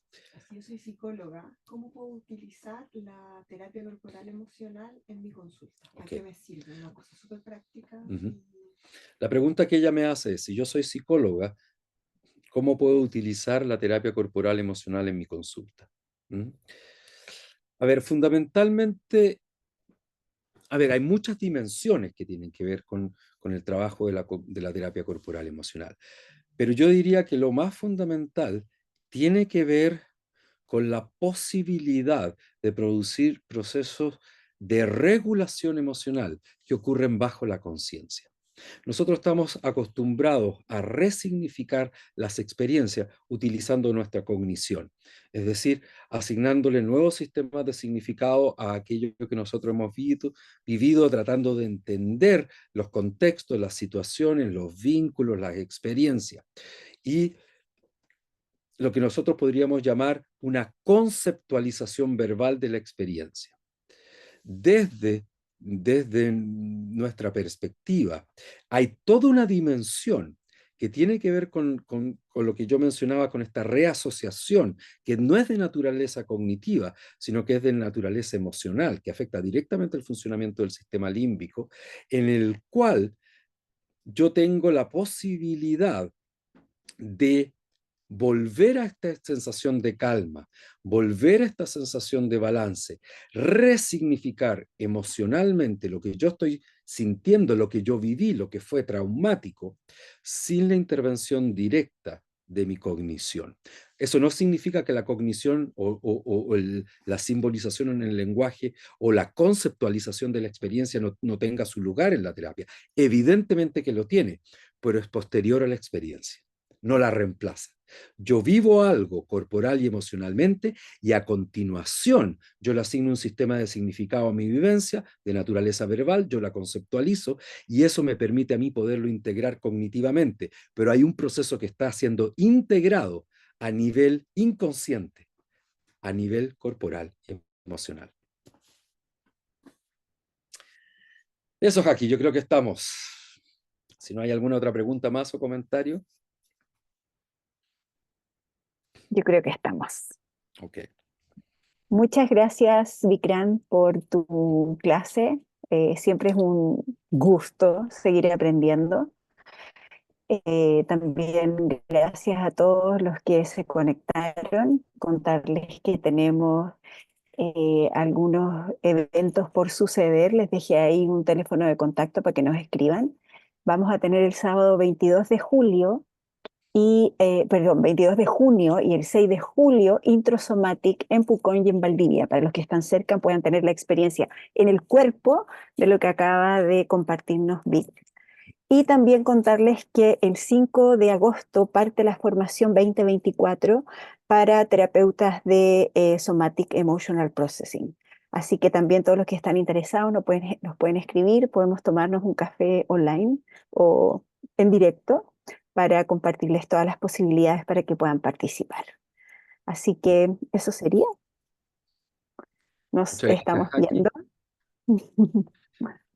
Si yo soy psicóloga, ¿cómo puedo utilizar la terapia corporal emocional en mi consulta? ¿A Ok. qué me sirve? Una cosa súper práctica. Ujú. La pregunta que ella me hace es, si yo soy psicóloga, ¿cómo puedo utilizar la terapia corporal emocional en mi consulta? ¿Mm? A ver, fundamentalmente, hay muchas dimensiones que tienen que ver con el trabajo de la terapia corporal emocional, pero yo diría que lo más fundamental tiene que ver con la posibilidad de producir procesos de regulación emocional que ocurren bajo la conciencia. Nosotros estamos acostumbrados a resignificar las experiencias utilizando nuestra cognición, es decir, asignándole nuevos sistemas de significado a aquello que nosotros hemos vivido, tratando de entender los contextos, las situaciones, los vínculos, las experiencias. Y lo que nosotros podríamos llamar una conceptualización verbal de la experiencia. Desde nuestra perspectiva, hay toda una dimensión que tiene que ver con lo que yo mencionaba, con esta reasociación, que no es de naturaleza cognitiva, sino que es de naturaleza emocional, que afecta directamente el funcionamiento del sistema límbico, en el cual yo tengo la posibilidad de volver a esta sensación de calma, volver a esta sensación de balance, resignificar emocionalmente lo que yo estoy sintiendo, lo que yo viví, lo que fue traumático, sin la intervención directa de mi cognición. Eso no significa que la cognición o la simbolización en el lenguaje o la conceptualización de la experiencia no tenga su lugar en la terapia. Evidentemente que lo tiene, pero es posterior a la experiencia, no la reemplaza. Yo vivo algo corporal y emocionalmente y a continuación yo le asigno un sistema de significado a mi vivencia de naturaleza verbal, yo la conceptualizo y eso me permite a mí poderlo integrar cognitivamente, pero hay un proceso que está siendo integrado a nivel inconsciente, a nivel corporal y emocional. Eso, Jackie, yo creo que estamos. Si no hay alguna otra pregunta más o comentario. Yo creo que estamos. Ok. Muchas gracias, Vikrant, por tu clase. Siempre es un gusto seguir aprendiendo. También gracias a todos los que se conectaron. Contarles que tenemos algunos eventos por suceder. Les dejé ahí un teléfono de contacto para que nos escriban. Vamos a tener el sábado 22 de julio y, 22 de junio y el 6 de julio, Introsomatic en Pucón y en Valdivia. Para los que están cerca puedan tener la experiencia en el cuerpo de lo que acaba de compartirnos Vic. Y también contarles que el 5 de agosto parte la formación 2024 para terapeutas de Somatic Emotional Processing. Así que también todos los que están interesados nos pueden escribir, podemos tomarnos un café online o en directo para compartirles todas las posibilidades para que puedan participar. Así que eso sería. Nos Muchas estamos gracias, Jackie. viendo.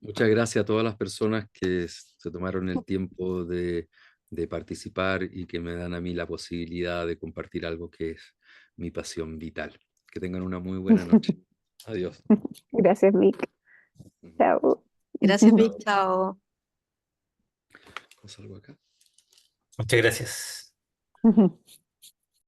Muchas gracias a todas las personas que se tomaron el tiempo de participar y que me dan a mí la posibilidad de compartir algo que es mi pasión vital. Que tengan una muy buena noche. Adiós. Gracias, Vic. Chao. Gracias, Vic. Chao. ¿Salgo acá? Muchas gracias.